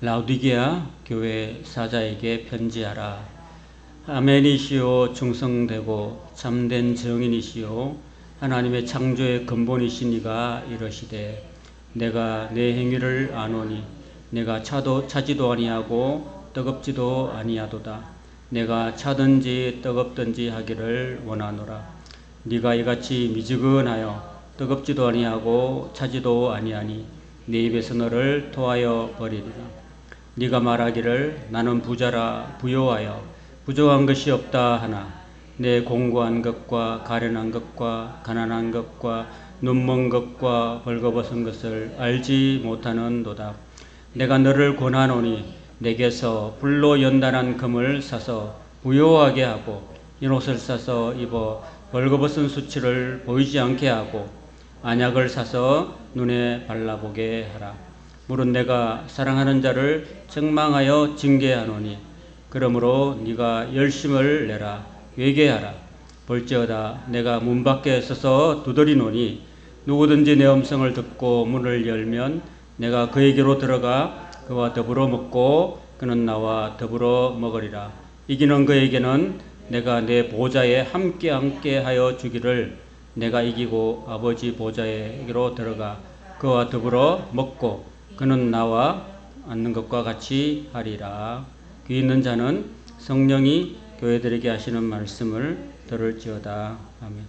라오디게아 교회 사자에게 편지하라. 아멘이시오 충성되고 참된 증인이시오 하나님의 창조의 근본이시니가 이러시되 내가 내 행위를 아노니 내가 차지도 아니하고 뜨겁지도 아니하도다. 내가 차든지 뜨겁든지 하기를 원하노라. 네가 이같이 미지근하여 뜨겁지도 아니하고 차지도 아니하니 내 입에서 너를 토하여 버리리라. 네가 말하기를 나는 부자라 부요하여 부족한 것이 없다 하나 내 공고한 것과 가련한 것과 가난한 것과 눈먼 것과 벌거벗은 것을 알지 못하는도다. 내가 너를 권하노니 내게서 불로 연단한 금을 사서 부요하게 하고 흰옷을 사서 입어 벌거벗은 수치를 보이지 않게 하고 안약을 사서 눈에 발라보게 하라. 물은 내가 사랑하는 자를 책망하여 징계하노니 그러므로 네가 열심을 내라 회개하라. 볼지어다 내가 문 밖에 서서 두드리노니 누구든지 내 음성을 듣고 문을 열면 내가 그에게로 들어가 그와 더불어 먹고 그는 나와 더불어 먹으리라. 이기는 그에게는 내가 내 보좌에 함께 하여 주기를 내가 이기고 아버지 보좌에게로 들어가 그와 더불어 먹고 그는 나와 앉는 것과 같이 하리라. 귀 있는 자는 성령이 교회들에게 하시는 말씀을 들을지어다. 아멘.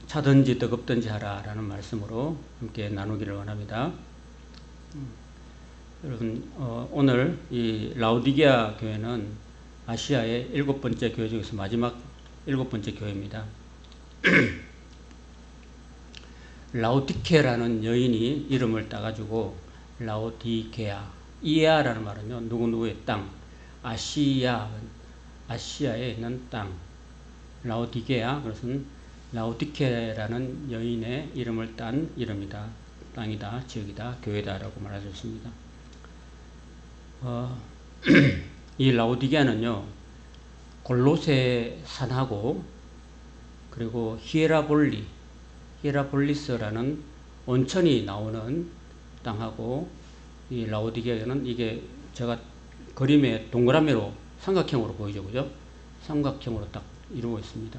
차든지 뜨겁든지 하라라는 말씀으로 함께 나누기를 원합니다. 여러분, 오늘 이 라오디게아 교회는 아시아의 7번째 교회 중에서 마지막 7번째 교회입니다. 라오디케라는 여인이 이름을 따가지고 라오디게아, 이에아라는 말은요 누구누구의 땅, 아시아에 있는 땅, 라오디게아 그것은 라오디케라는 여인의 이름을 딴 이름이다, 땅이다, 지역이다, 교회다라고 말할 수 있습니다. 이 라오디게아는요 골로새 산하고 그리고 히에라볼리스라는 온천이 나오는 땅하고 이 라오디게아는 이게 제가 그림에 동그라미로 삼각형으로 보이죠, 그죠? 삼각형으로 딱 이루고 있습니다.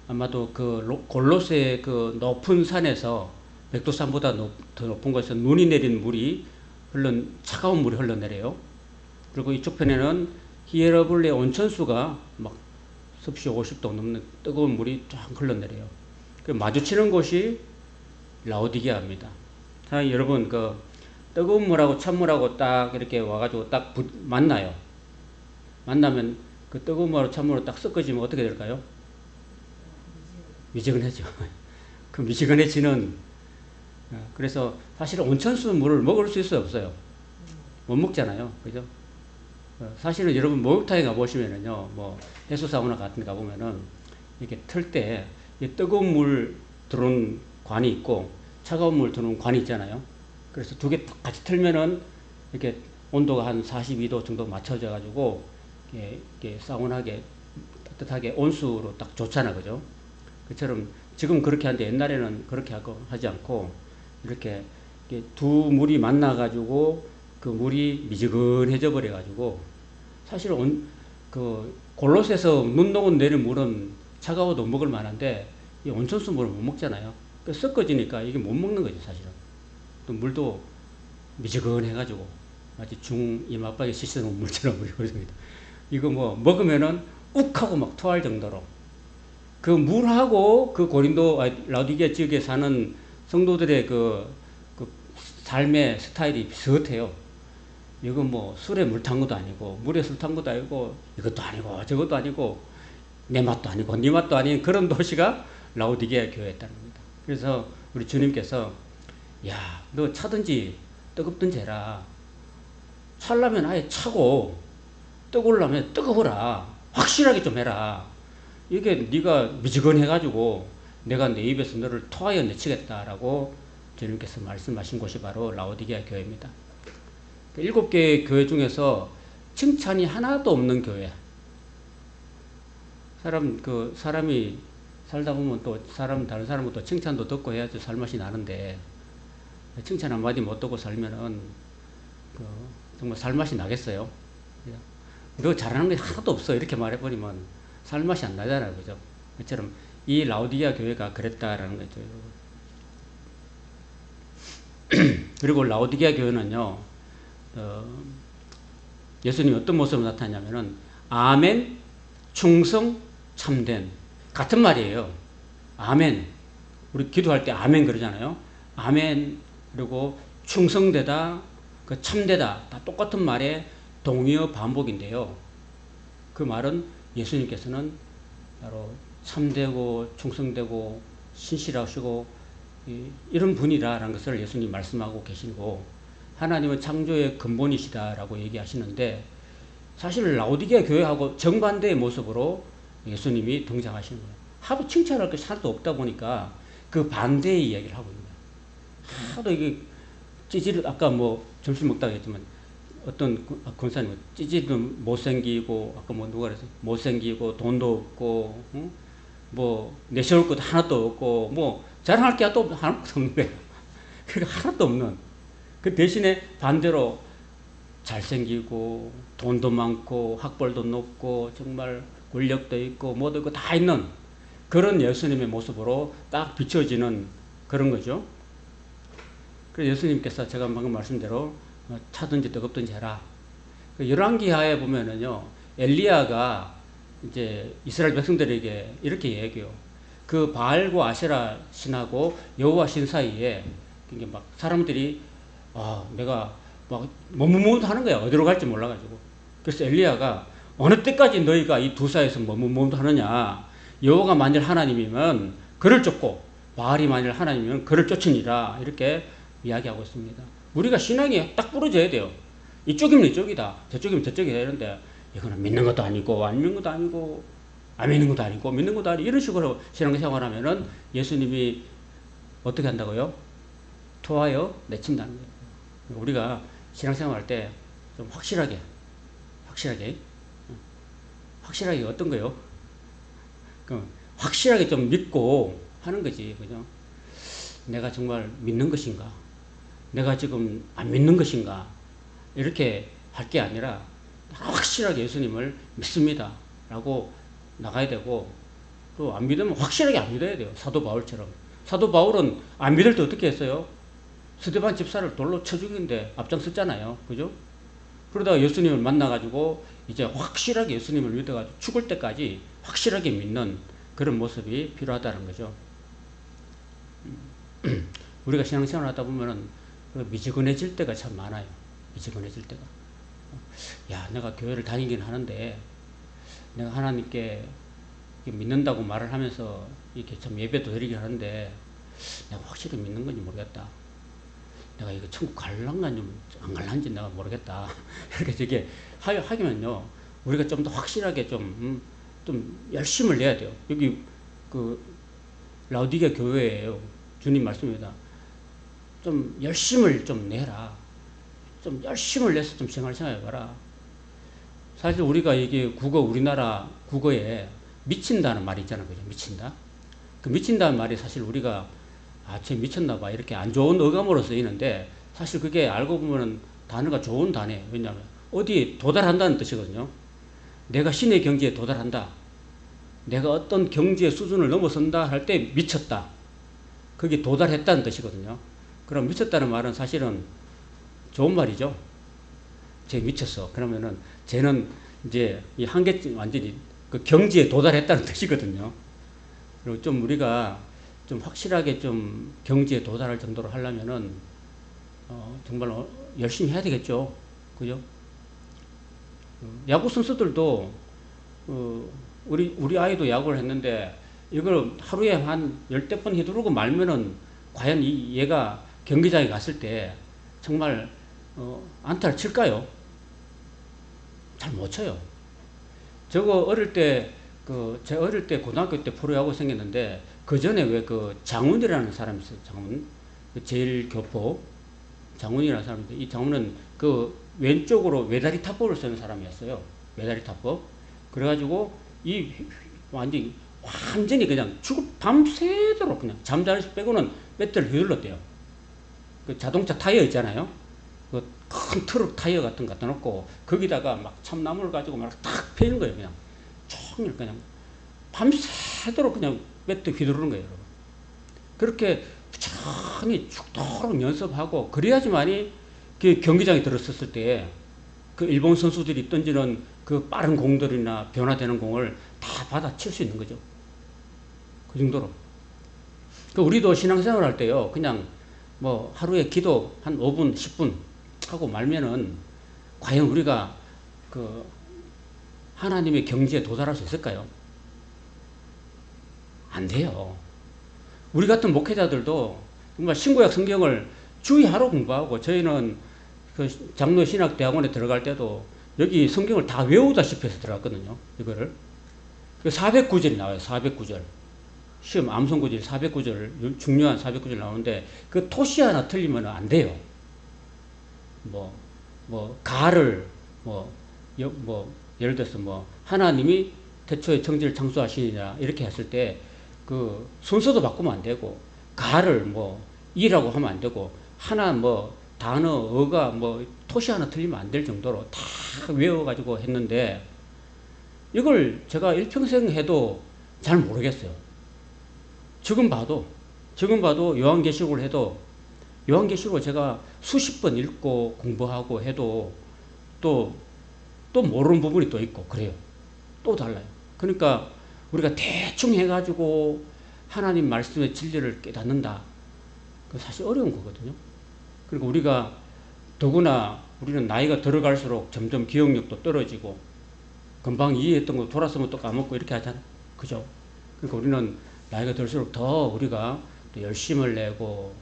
아마도 그 골로새의 그 높은 산에서 백두산보다 더 높은 곳에서 눈이 내린 물이 차가운 물이 흘러내려요. 그리고 이쪽 편에는 히에라볼리아 온천수가 막 섭씨 50도 넘는 뜨거운 물이 쫙 흘러내려요. 마주치는 곳이 라오디게아입니다. 여러분, 그 뜨거운 물하고 찬물하고 딱 이렇게 와가지고 딱 만나요. 만나면 그 뜨거운 물하고 찬물로 딱 섞어지면 어떻게 될까요? 미지근해져. 그 미지근해지는, 그래서 사실 온천수 물을 먹을 수 있어요, 없어요? 못 먹잖아요. 그죠? 사실은 여러분 목욕탕에 가보시면은요, 뭐, 해수사우나 같은 데 가보면은, 이렇게 틀 때, 뜨거운 물 들어오는 관이 있고, 차가운 물 들어오는 관이 있잖아요. 그래서 두 개 같이 틀면은, 이렇게 온도가 한 42도 정도 맞춰져가지고, 이렇게 사우나하게, 따뜻하게 온수로 딱 좋잖아, 그죠? 그처럼, 지금 그렇게 하는데 옛날에는 그렇게 하지 않고, 이렇게 두 물이 만나가지고, 그 물이 미지근해져 버려가지고, 사실 그 골로새에서 눈 녹은 내린 물은 차가워도 먹을 만한데 이 온천수 물을 못 먹잖아요. 섞어지니까 이게 못 먹는 거죠, 사실은. 또 물도 미지근해가지고 마치 이마박에 씻어놓은 물처럼 그렇습니다. 이거 뭐 먹으면은 욱하고 막 토할 정도로 그 물하고 그 고린도 라오디게아 지역에 사는 성도들의 그 삶의 스타일이 비슷해요. 이거 뭐 술에 물 탄 것도 아니고 물에 술 탄 것도 아니고 이것도 아니고 저것도 아니고 내 맛도 아니고 네 맛도 아닌 그런 도시가 라오디게아 교회였다는 겁니다. 그래서 우리 주님께서 야, 너 차든지 뜨겁든지 해라. 차려면 아예 차고 뜨거우려면 뜨거워라. 확실하게 좀 해라. 이게 네가 미지근해가지고 내가 내 입에서 너를 토하여 내치겠다라고 주님께서 말씀하신 곳이 바로 라오디게아 교회입니다. 7개의 교회 중에서 칭찬이 하나도 없는 교회. 사람이 살다 보면 또 다른 사람은 또 칭찬도 듣고 해야지 살맛이 나는데, 칭찬 한마디 못 듣고 살면은, 정말 살맛이 나겠어요? 너 잘하는 게 하나도 없어. 이렇게 말해버리면 살맛이 안 나잖아요. 그죠? 그처럼 이 라오디게아 교회가 그랬다라는 거죠. 그리고 라오디게아 교회는요, 예수님이 어떤 모습으로 나타나냐면은, 아멘, 충성, 참된. 같은 말이에요. 아멘. 우리 기도할 때 아멘 그러잖아요. 아멘, 그리고 충성되다, 그 참되다. 다 똑같은 말의 동의어 반복인데요. 그 말은 예수님께서는 바로 참되고 충성되고 신실하시고 이런 분이라는 것을 예수님 말씀하고 계시고, 하나님은 창조의 근본이시다라고 얘기하시는데, 사실 라오디게아 교회하고 정반대의 모습으로 예수님이 등장하시는 거예요. 하도 칭찬할 것이 하나도 없다 보니까 그 반대의 이야기를 하고 있는 거예요. 하도 이게 아까 뭐 점심 먹다가 했지만, 어떤 권사님은 찌질은 못생기고, 아까 뭐 누가 그랬어요? 못생기고, 돈도 없고, 응? 뭐, 내세울 것도 하나도 없고, 뭐, 자랑할 게 또 하나도 없는 거예요. 그러니까 하나도 없는. 그 대신에 반대로 잘생기고, 돈도 많고, 학벌도 높고, 정말 권력도 있고, 뭐도 있고, 다 있는 그런 예수님의 모습으로 딱 비춰지는 그런 거죠. 그래서 예수님께서 제가 방금 말씀대로 차든지 뜨겁든지 해라. 그 열왕기하에 보면은요, 엘리야가 이제 이스라엘 백성들에게 이렇게 얘기해요. 그 바알과 아세라 신하고 여호와 신 사이에 이게 막 사람들이 내가 막 머뭇머뭇하는 거야. 어디로 갈지 몰라가지고. 그래서 엘리야가 어느 때까지 너희가 이 두 사이에서 머뭇머뭇하느냐. 여호와가 만일 하나님이면 그를 쫓고 바알이 만일 하나님이면 그를 쫓으니라. 이렇게 이야기하고 있습니다. 우리가 신앙이 딱 부러져야 돼요. 이쪽이면 이쪽이다. 저쪽이면 저쪽이다. 이런데 이거는 믿는 것도 아니고 안 믿는 것도 아니고 안 믿는 것도 아니고 믿는 것도 아니고 이런 식으로 신앙생활하면은 예수님이 어떻게 한다고요? 토하여 내친다는 거예요. 우리가 신앙생활할 때 좀 확실하게 어떤 거요? 확실하게 좀 믿고 하는 거지. 그죠? 내가 정말 믿는 것인가? 내가 지금 안 믿는 것인가? 이렇게 할 게 아니라 확실하게 예수님을 믿습니다. 라고 나가야 되고, 또 안 믿으면 확실하게 안 믿어야 돼요. 사도 바울처럼. 사도 바울은 안 믿을 때 어떻게 했어요? 스데반 집사를 돌로 쳐 죽이는데 앞장섰잖아요. 그죠? 그러다가 예수님을 만나가지고 이제 확실하게 예수님을 믿어가지고 죽을 때까지 확실하게 믿는 그런 모습이 필요하다는 거죠. 우리가 신앙생활 하다 보면은 미지근해질 때가 참 많아요. 미지근해질 때가. 야, 내가 교회를 다니긴 하는데, 내가 하나님께 믿는다고 말을 하면서 이렇게 참 예배도 드리긴 하는데, 내가 확실히 믿는 건지 모르겠다. 내가 이거 천국 갈란지 안 갈란지 내가 모르겠다. 이렇게 저게 하기면요, 우리가 좀 더 확실하게 좀 열심을 내야 돼요. 여기 라오디게아 교회예요. 주님 말씀입니다. 좀 열심을 좀 내라. 좀 열심을 내서 좀 생활해봐라. 사실 우리가 이게 우리나라 국어에 미친다는 말이 있잖아요. 그죠? 미친다. 그 미친다는 말이 사실 우리가 쟤 미쳤나봐. 이렇게 안 좋은 어감으로 쓰이는데, 사실 그게 알고 보면은 단어가 좋은 단어예요. 왜냐하면 어디에 도달한다는 뜻이거든요. 내가 신의 경지에 도달한다. 내가 어떤 경지의 수준을 넘어선다 할 때 미쳤다. 그게 도달했다는 뜻이거든요. 그럼 미쳤다는 말은 사실은 좋은 말이죠. 쟤 미쳤어. 그러면은 쟤는 이제 이 한계점 완전히 그 경지에 도달했다는 뜻이거든요. 그리고 좀 우리가 좀 확실하게 좀 경지에 도달할 정도로 하려면은 정말 열심히 해야 되겠죠. 그죠? 야구 선수들도 우리 아이도 야구를 했는데, 이걸 하루에 한 10대 번 휘두르고 말면은 과연 얘가 경기장에 갔을 때 정말 안타를 칠까요? 잘 못 쳐요. 저거 제 어릴 때 고등학교 때 프로야구 생겼는데, 그 전에 왜 장훈이라는 사람이 있어요. 장훈. 제일교포 장훈이라는 사람인데, 이 장훈은 왼쪽으로 외다리 탑법을 쓰는 사람이었어요. 외다리 탑법. 그래가지고 완전히 완전히 그냥 밤새도록 그냥 잠자는 시 빼고는 배터리를 휘둘렀대요. 그 자동차 타이어 있잖아요. 그 큰 트럭 타이어 같은 거 갖다 놓고 거기다가 막 참나무를 가지고 막 탁 패는 거예요. 그냥 종일 그냥 밤새도록 그냥 배터리 휘두르는 거예요. 여러분. 그렇게 부지런히 죽도록 연습하고 그래야지만이 그 경기장에 들어섰을 때 그 일본 선수들이 던지는 그 빠른 공들이나 변화되는 공을 다 받아칠 수 있는 거죠. 그 정도로. 그 우리도 신앙생활 할 때요, 그냥 뭐 하루에 기도 한 5분, 10분 하고 말면은 과연 우리가 그 하나님의 경지에 도달할 수 있을까요? 안 돼요. 우리 같은 목회자들도 정말 신구약 성경을 주의 하루 공부하고 저희는 그 장로 신학대학원에 들어갈 때도 여기 성경을 다 외우다시피 해서 들어갔거든요. 이거를. 400구절이 나와요. 400구절. 시험 암송구절 400구절, 중요한 400구절 나오는데 그 토시 하나 틀리면 안 돼요. 가를, 예를 들어서 하나님이 태초에 청지를 창조하시니라 이렇게 했을 때 그 순서도 바꾸면 안 되고, 가를 이라고 하면 안 되고, 하나 단어, 어가 토시 하나 틀리면 안 될 정도로 다 외워가지고 했는데, 이걸 제가 일평생 해도 잘 모르겠어요. 지금 봐도 요한계시록을 해도, 요한계시록을 제가 수십 번 읽고 공부하고 해도 또 모르는 부분이 또 있고 그래요. 또 달라요. 그러니까 우리가 대충 해가지고 하나님 말씀의 진리를 깨닫는다. 그 사실 어려운 거거든요. 그리고 우리가 더구나 우리는 나이가 들어갈수록 점점 기억력도 떨어지고 금방 이해했던 거 돌아서면 또 까먹고 이렇게 하잖아요. 그죠? 그러니까 우리는 나이가 들수록 더 우리가 또 열심을 내고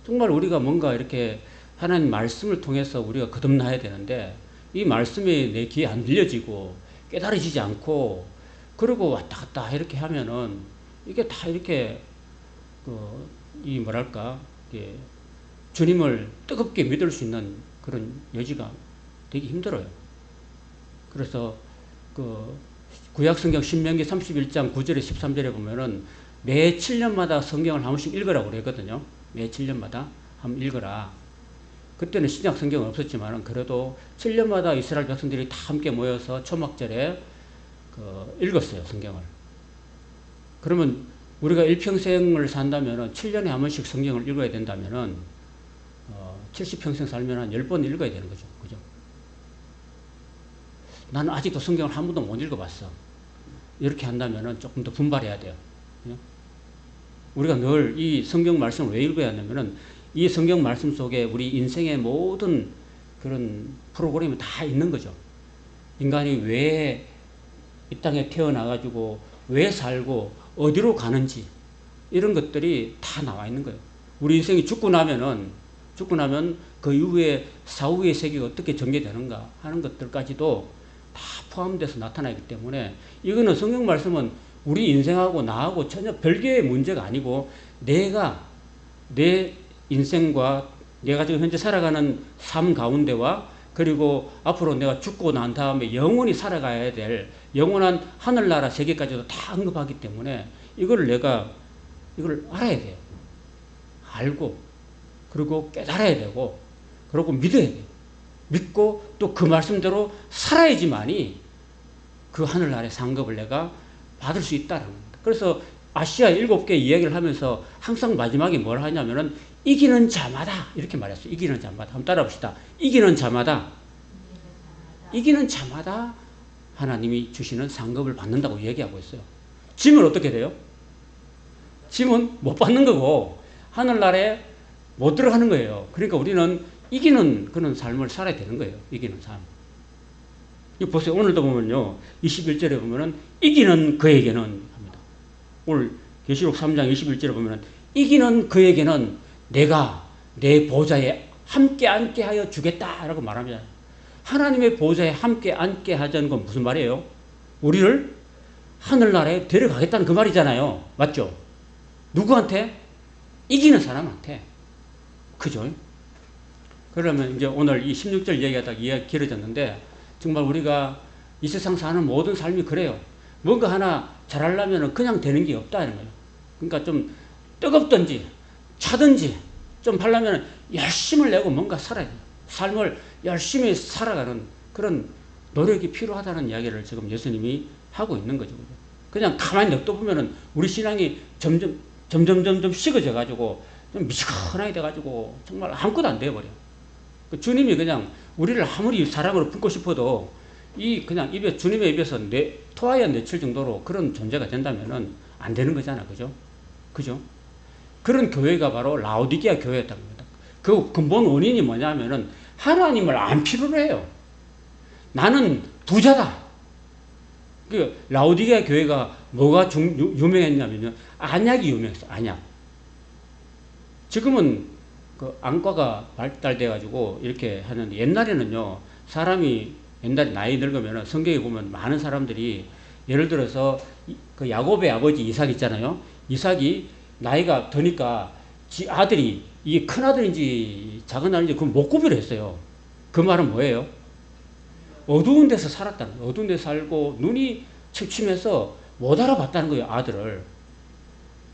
정말 우리가 뭔가 이렇게 하나님 말씀을 통해서 우리가 거듭나야 되는데 이 말씀이 내 귀에 안 들려지고 깨달아지지 않고 그리고 왔다 갔다 이렇게 하면은 이게 다 이렇게 주님을 뜨겁게 믿을 수 있는 그런 여지가 되게 힘들어요. 그래서 구약성경 신명기 31장 9절에 13절에 보면은 매 7년마다 성경을 한 번씩 읽으라고 그랬거든요. 매 7년마다 한번 읽어라. 그때는 신약 성경은 없었지만 그래도 7년마다 이스라엘 백성들이 다 함께 모여서 초막절에 읽었어요. 성경을. 그러면 우리가 일평생을 산다면 7년에 한 번씩 성경을 읽어야 된다면 70평생 살면 한 10번 읽어야 되는 거죠. 그죠? 나는 아직도 성경을 한 번도 못 읽어봤어. 이렇게 한다면 조금 더 분발해야 돼요. 우리가 늘 이 성경 말씀을 왜 읽어야 하냐면은 이 성경 말씀 속에 우리 인생의 모든 그런 프로그램이 다 있는 거죠. 인간이 왜 이 땅에 태어나가지고 왜 살고 어디로 가는지 이런 것들이 다 나와 있는 거예요. 우리 인생이 죽고 나면 그 이후에 사후의 세계가 어떻게 전개되는가 하는 것들까지도 다 포함돼서 나타나기 때문에 이거는 성경 말씀은 우리 인생하고 나하고 전혀 별개의 문제가 아니고 내 인생과 내가 지금 현재 살아가는 삶 가운데와 그리고 앞으로 내가 죽고 난 다음에 영원히 살아가야 될 영원한 하늘나라 세계까지도 다 언급하기 때문에 이걸 알아야 돼요. 알고 그리고 깨달아야 되고 그리고 믿어야 돼요. 믿고 또 그 말씀대로 살아야지만이 그 하늘나라의 상급을 내가 받을 수 있다는 겁니다. 그래서 아시아 7개 이야기를 하면서 항상 마지막에 뭘 하냐면은 이기는 자마다 이렇게 말했어요. 이기는 자마다. 한번 따라 봅시다. 이기는 자마다 하나님이 주시는 상급을 받는다고 얘기하고 있어요. 짐은 어떻게 돼요? 짐은 못 받는 거고 하늘나라에 못 들어가는 거예요. 그러니까 우리는 이기는 그런 삶을 살아야 되는 거예요. 이기는 삶. 이거 보세요. 오늘도 보면요. 21절에 보면은 이기는 그에게는 합니다. 오늘 계시록 3장 21절에 보면은 이기는 그에게는 내가 내 보좌에 함께 앉게 하여 주겠다라고 말합니다. 하나님의 보좌에 함께 앉게 하자는 건 무슨 말이에요? 우리를 하늘나라에 데려가겠다는 그 말이잖아요. 맞죠? 누구한테? 이기는 사람한테. 그죠? 그러면 이제 오늘 이 16절 얘기하다가 이야기 길어졌는데 정말 우리가 이 세상 사는 모든 삶이 그래요. 뭔가 하나 잘하려면 그냥 되는 게 없다는 거예요. 그러니까 좀 뜨겁든지 차든지 좀 하려면 열심을 내고 뭔가 살아야 돼요. 삶을 열심히 살아가는 그런 노력이 필요하다는 이야기를 지금 예수님이 하고 있는 거죠. 그냥 가만히 냅둬보면은 우리 신앙이 점점 식어져 가지고 좀 미지근하게 돼가지고 정말 아무것도 안 돼버려. 주님이 그냥 우리를 아무리 사랑으로 품고 싶어도 이 그냥 입에 주님의 입에서 토하여 내칠 정도로 그런 존재가 된다면은 안 되는 거잖아, 그죠? 그죠? 그런 교회가 바로 라오디게아 교회였다는 겁니다. 그 근본 원인이 뭐냐면은 하나님을 안 필요로 해요. 나는 부자다. 그 라오디게아 교회가 뭐가 유명했냐면요, 안약이 유명했어. 안약. 지금은 그 안과가 발달돼 가지고 이렇게 하는데 옛날에는요, 사람이 옛날에 나이 늙으면 성경에 보면 많은 사람들이 예를 들어서 그 야곱의 아버지 이삭 있잖아요. 이삭이 나이가 드니까 지 아들이 이게 큰 아들인지 작은 아들인지 그걸 못 구별했어요. 그 말은 뭐예요? 어두운 데서 살았다는 거예요. 어두운 데서 살고 눈이 침침해서 못 알아봤다는 거예요, 아들을.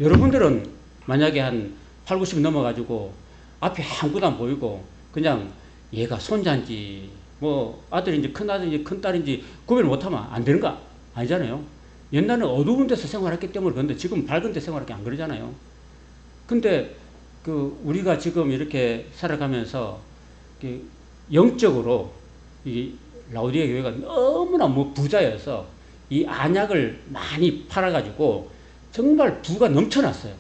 여러분들은 만약에 한 8, 90 넘어가지고 앞에 아무것도 안 보이고 그냥 얘가 손자인지 뭐 아들인지 큰아들인지 큰딸인지 구별 못하면 안 되는 거 아니잖아요. 옛날에는 어두운 데서 생활했기 때문에 그런데 지금 밝은 데 생활하기 안 그러잖아요. 근데 그 우리가 지금 이렇게 살아가면서 영적으로 이 라오디게아 교회가 너무나 뭐 부자여서 이 안약을 많이 팔아가지고 정말 부가 넘쳐났어요.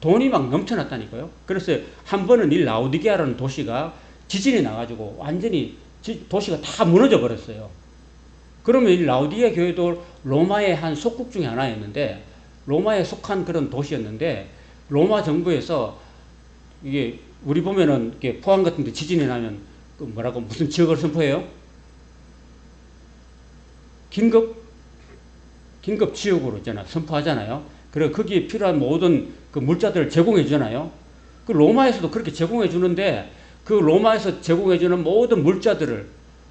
돈이 막 넘쳐났다니까요. 그래서 한 번은 이 라오디게아라는 도시가 지진이 나가지고 완전히 도시가 다 무너져 버렸어요. 그러면 이 라오디게아 교회도 로마의 한 속국 중에 하나였는데, 로마에 속한 그런 도시였는데, 로마 정부에서 이게 우리 보면은 이게 포항 같은 데 지진이 나면 그 뭐라고 무슨 지역을 선포해요? 긴급 지역으로 있잖아. 선포하잖아요. 그리고 거기에 필요한 모든 그 물자들을 제공해 주잖아요. 그 로마에서도 그렇게 제공해 주는데 그 로마에서 제공해 주는 모든 물자들을,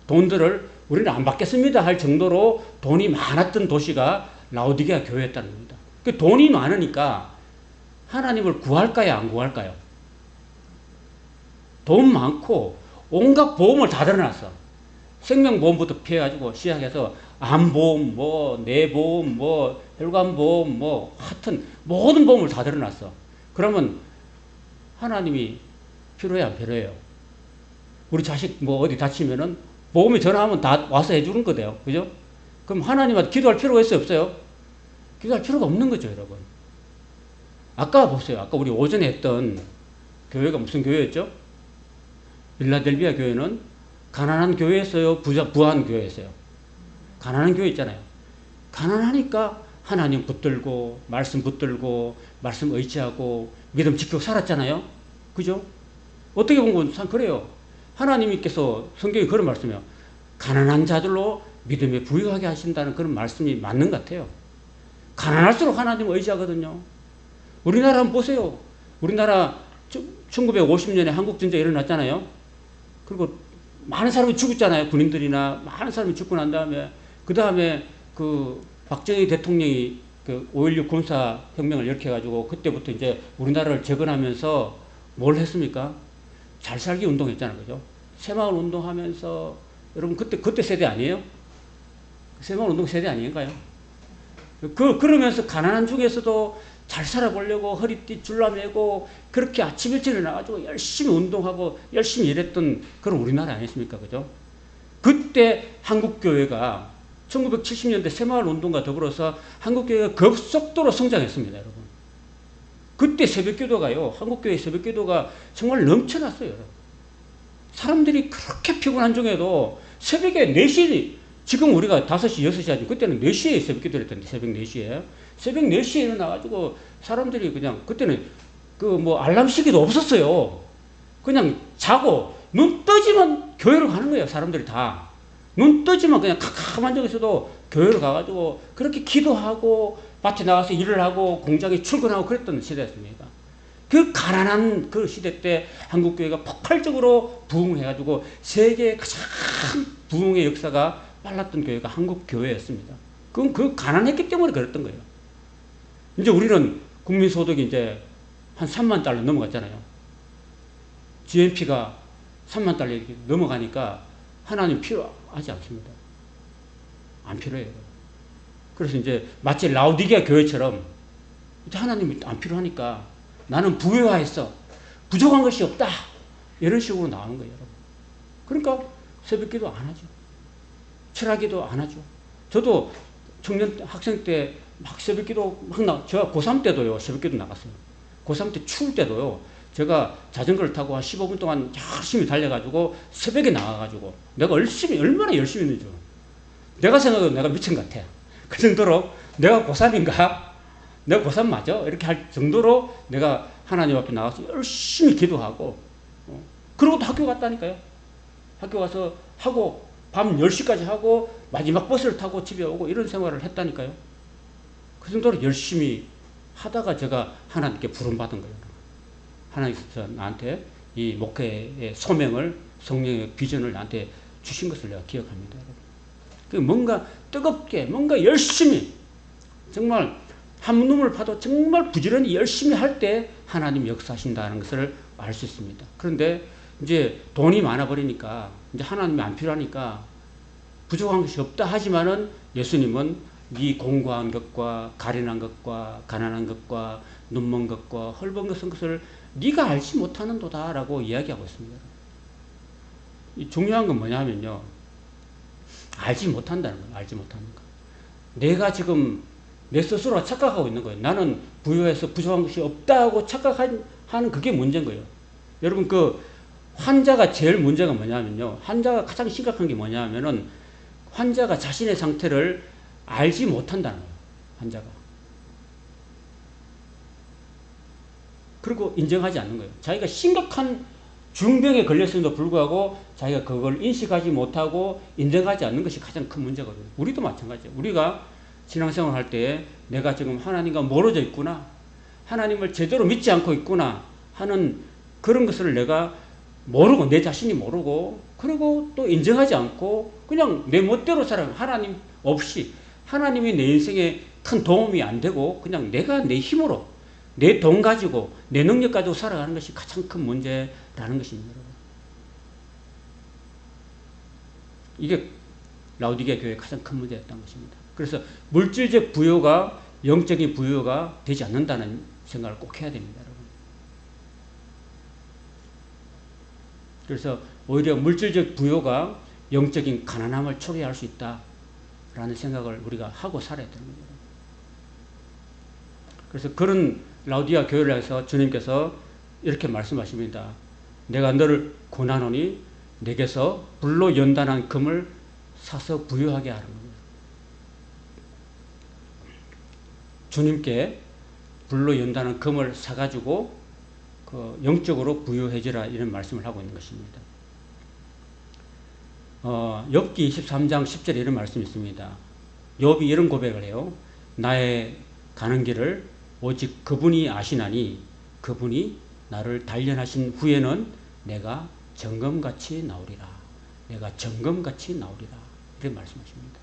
돈들을 우리는 안 받겠습니다 할 정도로 돈이 많았던 도시가 라오디게아 교회였다는 겁니다. 그 돈이 많으니까 하나님을 구할까요, 안 구할까요? 돈 많고 온갖 보험을 다 들어놨어. 생명보험부터 피해가지고 시작해서 암보험, 뭐 뇌보험, 뭐 혈관보험, 뭐 하여튼 모든 보험을 다 들어놨어. 그러면 하나님이 필요해, 안 필요해요? 우리 자식 뭐 어디 다치면은 보험에 전화하면 다 와서 해주는 거대요. 그죠? 그럼 하나님한테 기도할 필요가 있어요, 없어요? 기도할 필요가 없는 거죠, 여러분. 아까 보세요. 아까 우리 오전에 했던 교회가 무슨 교회였죠? 빌라델비아 교회는 가난한 교회였어요, 부한 교회였어요? 가난한 교회 있잖아요. 가난하니까 하나님 붙들고 말씀 붙들고 말씀 의지하고 믿음 지키고 살았잖아요. 그죠? 어떻게 보면 참 그래요. 하나님께서 성경에 그런 말씀이에요. 가난한 자들로 믿음에 부유하게 하신다는 그런 말씀이 맞는 것 같아요. 가난할수록 하나님을 의지하거든요. 우리나라 한번 보세요. 우리나라 1950년에 한국전쟁 일어났잖아요. 그리고 많은 사람이 죽었잖아요. 군인들이나 많은 사람이 죽고 난 다음에 그 다음에 그 박정희 대통령이 그 5.16 군사혁명을 일으켜가지고 그때부터 이제 우리나라를 재건하면서 뭘 했습니까? 잘 살기 운동했잖아요. 그죠? 새마을 운동하면서 여러분 그때 세대 아니에요? 새마을 운동 세대 아닌가요? 그러면서 가난한 중에서도 잘 살아보려고 허리띠 줄라매고 그렇게 아침 일찍 일어나가지고 열심히 운동하고 열심히 일했던 그런 우리나라 아니었습니까? 그죠? 그때 한국교회가 1970년대 새마을 운동과 더불어서 한국교회가 급속도로 성장했습니다, 여러분. 그때 새벽기도가요, 한국교회 새벽기도가 정말 넘쳐났어요, 여러분. 사람들이 그렇게 피곤한 중에도 새벽에 4시, 지금 우리가 5시, 6시 하지, 그때는 4시에 새벽기도를 했던데, 새벽 4시에. 새벽 4시에 일어나가지고 사람들이 그냥, 그때는 그 뭐 알람 시기도 없었어요. 그냥 자고, 눈 떠지면 교회로 가는 거예요, 사람들이 다. 눈 뜨지만 그냥 캄캄한 적에서도 교회로 가가지고 그렇게 기도하고 밭에 나가서 일을 하고 공장에 출근하고 그랬던 시대였습니다. 그 가난한 그 시대 때 한국교회가 폭발적으로 부흥해가지고 세계의 가장 부흥의 역사가 빨랐던 교회가 한국교회였습니다. 그건 그 가난했기 때문에 그랬던 거예요. 이제 우리는 국민소득이 이제 한 3만 달러 넘어갔잖아요. GNP가 3만 달러 이렇게 넘어가니까 하나님 필요하지 않습니다. 안 필요해요. 그래서 이제 마치 라우디게아 교회처럼 이제 하나님이 안 필요하니까 나는 부유화했어. 부족한 것이 없다. 이런 식으로 나오는 거예요, 여러분. 그러니까 새벽기도 안 하죠. 철학기도 안 하죠. 저도 청년 학생 때 막 새벽기도 제가 고3 때도요, 새벽기도 나갔어요. 고3 때 추울 때도요, 제가 자전거를 타고 한 15분 동안 열심히 달려가지고 새벽에 나가가지고 내가 얼마나 열심히 했는지 내가 생각해도 내가 미친 것 같아. 그 정도로 내가 고3인가? 내가 고3 맞아? 이렇게 할 정도로 내가 하나님 앞에 나가서 열심히 기도하고, 그러고 또 학교 갔다니까요. 학교 가서 하고, 밤 10시까지 하고, 마지막 버스를 타고 집에 오고 이런 생활을 했다니까요. 그 정도로 열심히 하다가 제가 하나님께 부름받은 거예요. 하나님께서 나한테 이 목회의 소명을, 성령의 비전을 나한테 주신 것을 내가 기억합니다. 뭔가 뜨겁게, 뭔가 열심히, 정말 한 눈물 파도 정말 부지런히 열심히 할 때 하나님 역사하신다는 것을 알 수 있습니다. 그런데 이제 돈이 많아버리니까, 이제 하나님이 안 필요하니까 부족한 것이 없다 하지만은 예수님은 네 공고한 것과 가련한 것과 가난한 것과 눈먼 것과 헐벗은 것을 네가 알지 못하는도다 라고 이야기하고 있습니다. 이 중요한 건 뭐냐면요, 알지 못한다는 거예요. 알지 못하는 거. 내가 지금 내 스스로가 착각하고 있는 거예요. 나는 부유해서 부족한 것이 없다고 착각하는 그게 문제인 거예요. 여러분, 그 환자가 제일 문제가 뭐냐면요, 환자가 가장 심각한 게 뭐냐면은 환자가 자신의 상태를 알지 못한다는 거예요. 환자가. 그리고 인정하지 않는 거예요. 자기가 심각한 중병에 걸렸음에도 불구하고 자기가 그걸 인식하지 못하고 인정하지 않는 것이 가장 큰 문제거든요. 우리도 마찬가지예요. 우리가 신앙생활 할 때 내가 지금 하나님과 멀어져 있구나, 하나님을 제대로 믿지 않고 있구나 하는 그런 것을 내가 모르고, 내 자신이 모르고, 그리고 또 인정하지 않고 그냥 내 멋대로 살아가면, 하나님 없이, 하나님이 내 인생에 큰 도움이 안 되고 그냥 내가 내 힘으로, 내 돈 가지고, 내 능력 가지고 살아가는 것이 가장 큰 문제라는 것입니다. 이게 라우디게아 교회의 가장 큰 문제였던 것입니다. 그래서 물질적 부여가 영적인 부여가 되지 않는다는 생각을 꼭 해야 됩니다, 여러분. 그래서 오히려 물질적 부여가 영적인 가난함을 초래할 수 있다라는 생각을 우리가 하고 살아야 되는 겁니다. 그래서 그런 라우디게아 교회를 해서 주님께서 이렇게 말씀하십니다. 내가 너를 고난하노니 내게서 불로 연단한 금을 사서 부유하게 하는 겁니다. 주님께 불로 연단한 금을 사가지고 그 영적으로 부유해지라, 이런 말씀을 하고 있는 것입니다. 욥기 23장 10절에 이런 말씀이 있습니다. 욥이 이런 고백을 해요. 나의 가는 길을 오직 그분이 아시나니 그분이 나를 단련하신 후에는 내가 정금같이 나오리라. 내가 정금같이 나오리라. 이렇게 말씀하십니다.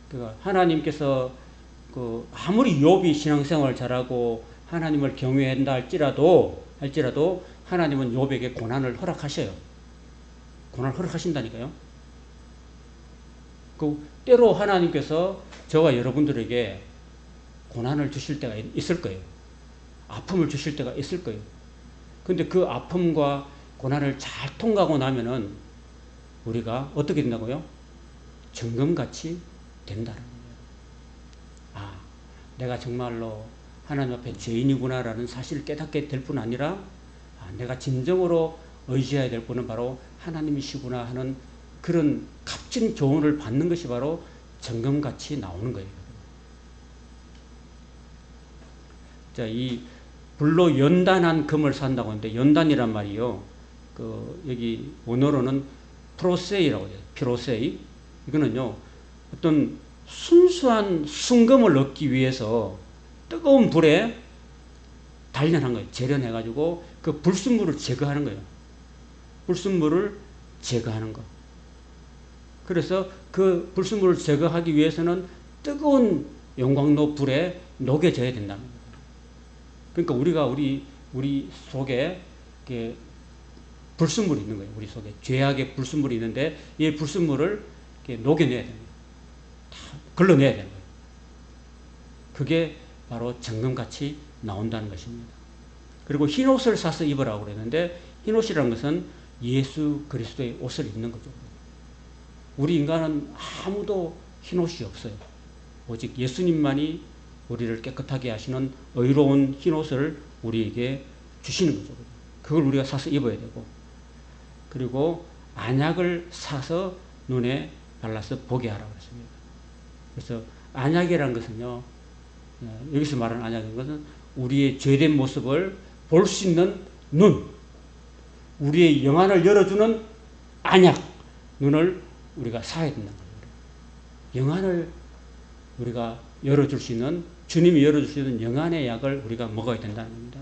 그러니까 하나님께서 아무리 욥이 신앙생활을 잘하고 하나님을 경외한다 할지라도 하나님은 욥에게 고난을 허락하셔요. 고난을 허락하신다니까요. 때로 하나님께서 저와 여러분들에게 고난을 주실 때가 있을 거예요. 아픔을 주실 때가 있을 거예요. 근데 그 아픔과 고난을 잘 통과하고 나면은 우리가 어떻게 된다고요? 정금같이 된다는 거예요. 내가 정말로 하나님 앞에 죄인이구나라는 사실을 깨닫게 될 뿐 아니라, 내가 진정으로 의지해야 될 분은 바로 하나님이시구나 하는 그런 값진 교훈을 받는 것이 바로 정금같이 나오는 거예요. 자, 이 불로 연단한 금을 산다고 하는데, 연단이란 말이요, 여기 원어로는 프로세이라고 해요. 피로세이. 이거는요, 어떤 순수한 순금을 얻기 위해서 뜨거운 불에 단련한 거예요. 재련해가지고 그 불순물을 제거하는 거예요. 불순물을 제거하는 거. 그래서 그 불순물을 제거하기 위해서는 뜨거운 용광로 불에 녹여져야 된다는 거예요. 그러니까 우리 속에 이렇게 불순물이 있는 거예요. 우리 속에 죄악의 불순물이 있는데 이 불순물을 이렇게 녹여내야 됩니다. 다 걸러내야 되는 거예요. 그게 바로 정금같이 나온다는 것입니다. 그리고 흰 옷을 사서 입으라고 그랬는데 흰 옷이라는 것은 예수 그리스도의 옷을 입는 거죠. 우리 인간은 아무도 흰 옷이 없어요. 오직 예수님만이 우리를 깨끗하게 하시는 의로운 흰 옷을 우리에게 주시는 거죠. 그걸 우리가 사서 입어야 되고, 그리고 안약을 사서 눈에 발라서 보게 하라고 했습니다. 그래서 안약이라는 것은요, 여기서 말하는 안약인 것은 우리의 죄된 모습을 볼 수 있는 눈, 우리의 영안을 열어주는 안약, 눈을 우리가 사야 된다는 거예요. 영안을 우리가 열어줄 수 있는, 주님이 열어줄 수 있는 영안의 약을 우리가 먹어야 된다는 겁니다.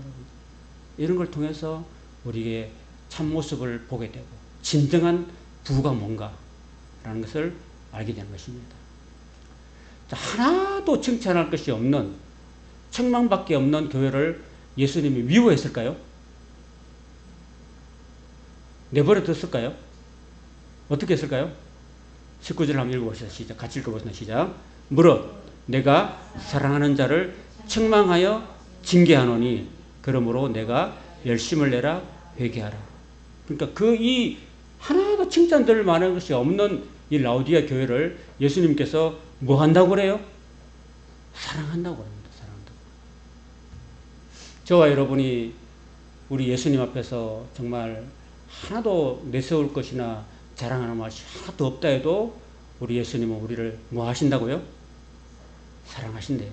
이런 걸 통해서 우리의 참모습을 보게 되고 진정한 부가 뭔가라는 것을 알게 되는 것입니다. 하나도 칭찬할 것이 없는, 책망밖에 없는 교회를 예수님이 미워했을까요? 내버려 뒀을까요? 어떻게 했을까요? 19절 한번 읽어보시죠. 시작. 같이 읽어보시죠. 시작. 무릇 내가 사랑하는 자를 책망하여 징계하노니 그러므로 내가 열심을 내라 회개하라. 그러니까 이 하나도 칭찬 들을 만한 것이 없는 이 라오디아 교회를 예수님께서 뭐 한다고 그래요? 사랑한다고 합니다. 사랑한다고. 저와 여러분이 우리 예수님 앞에서 정말 하나도 내세울 것이나 자랑하는 맛이 하나도 없다 해도 우리 예수님은 우리를 뭐 하신다고요? 사랑하신대요.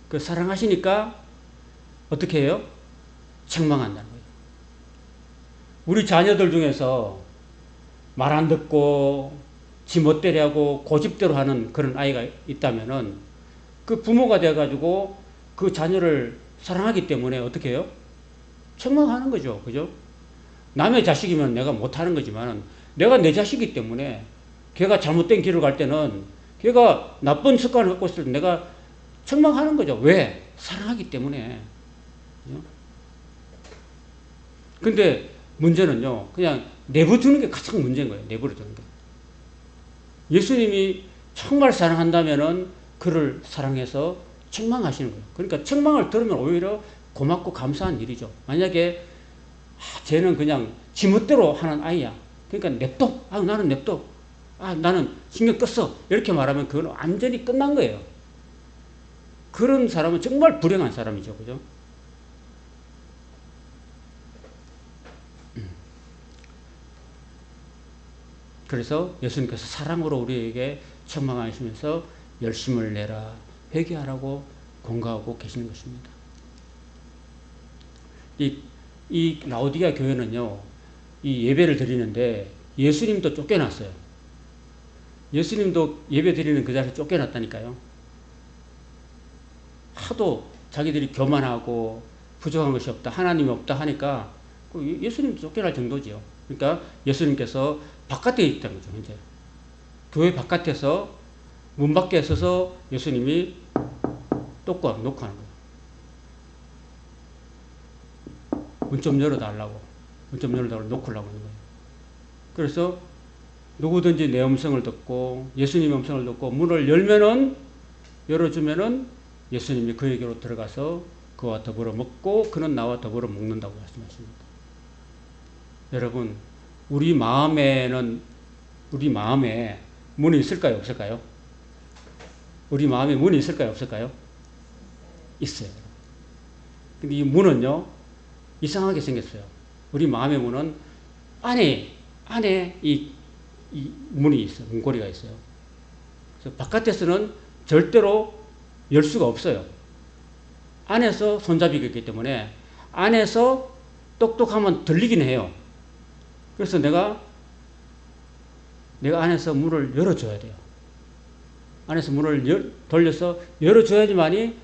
그 사랑하시니까 어떻게 해요? 책망한다는 거예요. 우리 자녀들 중에서 말 안 듣고 지 멋대로 하고 고집대로 하는 그런 아이가 있다면은 그 부모가 돼가지고 그 자녀를 사랑하기 때문에 어떻게 해요? 책망하는 거죠. 그죠? 남의 자식이면 내가 못하는 거지만 내가 내 자식이기 때문에 걔가 잘못된 길을 갈 때는 걔가 나쁜 습관을 갖고 있을 때 내가 책망하는 거죠. 왜? 사랑하기 때문에. 근데 문제는요, 그냥 내버려두는 게 가장 문제인 거예요. 내버려두는 게. 예수님이 정말 사랑한다면은 그를 사랑해서 책망하시는 거예요. 그러니까 책망을 들으면 오히려 고맙고 감사한 일이죠. 만약에 쟤는 그냥 지멋대로 하는 아이야. 그러니까 냅둬. 나는 냅둬. 나는 신경 껐어. 이렇게 말하면 그건 완전히 끝난 거예요. 그런 사람은 정말 불행한 사람이죠. 그죠? 그래서 예수님께서 사랑으로 우리에게 책망하시면서 열심을 내라, 회개하라고 공가하고 계시는 것입니다. 이 라오디가 교회는요, 이 예배를 드리는데 예수님도 쫓겨났어요. 예수님도 예배 드리는 그 자리에 쫓겨났다니까요. 하도 자기들이 교만하고 부족한 것이 없다, 하나님이 없다 하니까 예수님도 쫓겨날 정도지요. 그러니까 예수님께서 바깥에 있다는 거죠. 이제 교회 바깥에서 문 밖에 서서 예수님이 놓고 하는 거예요. 문 좀 열어달라고, 문 좀 열어달라고 놓고 하려고 하는 거예요. 그래서 누구든지 내 음성을 듣고 예수님의 음성을 듣고 문을 열어주면은 예수님이 그에게로 들어가서 그와 더불어 먹고 그는 나와 더불어 먹는다고 말씀하십니다. 여러분, 우리 마음에 문이 있을까요? 없을까요? 우리 마음에 문이 있을까요? 없을까요? 있어요. 근데 이 문은요, 이상하게 생겼어요. 우리 마음의 문은 안에 이 문이 있어요. 문고리가 있어요. 그래서 바깥에서는 절대로 열 수가 없어요. 안에서 손잡이가 있기 때문에 안에서 똑똑하면 들리긴 해요. 그래서 내가 안에서 문을 열어줘야 돼요. 안에서 문을 돌려서 열어줘야지만이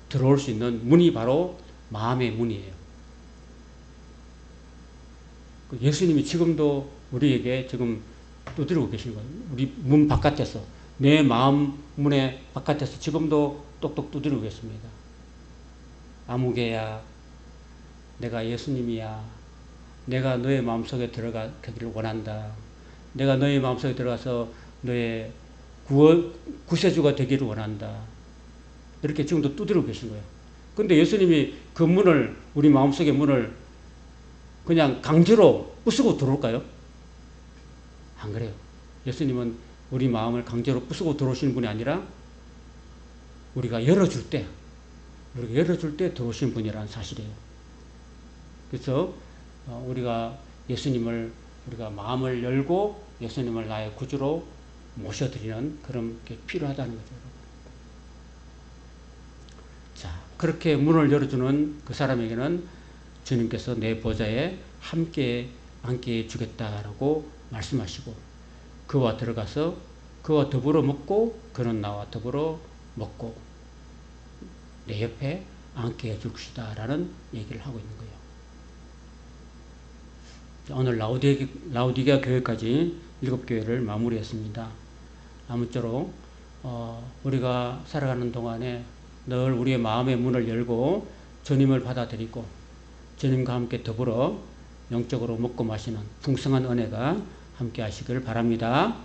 들어올 수 있는 문이 바로 마음의 문이에요. 예수님이 지금도 우리에게 지금 두드리고 계시는 거예요. 우리 문 바깥에서 내 마음 문의 바깥에서 지금도 똑똑 두드리고 있습니다. 아무개야, 내가 예수님이야. 내가 너의 마음속에 들어가기를 원한다. 내가 너의 마음속에 들어가서 너의 구세주가 되기를 원한다. 이렇게 지금도 두드리고 계신 거예요. 근데 예수님이 그 문을, 우리 마음속의 문을 그냥 강제로 부수고 들어올까요? 안 그래요. 예수님은 우리 마음을 강제로 부수고 들어오시는 분이 아니라 우리가 열어줄 때 들어오시는 분이라는 사실이에요. 그래서 우리가 예수님을, 우리가 마음을 열고 예수님을 나의 구주로 모셔드리는 그런 게 필요하다는 거죠. 자, 그렇게 문을 열어주는 그 사람에게는 주님께서 내 보좌에 함께 앉게 해주겠다라고 말씀하시고, 그와 들어가서 그와 더불어 먹고 그는 나와 더불어 먹고 내 옆에 앉게 해줄 것이다 라는 얘기를 하고 있는 거예요. 오늘 라우디게아 교회까지 7교회를 마무리했습니다. 아무쪼록 우리가 살아가는 동안에 늘 우리의 마음의 문을 열고 주님을 받아들이고 주님과 함께 더불어 영적으로 먹고 마시는 풍성한 은혜가 함께 하시길 바랍니다.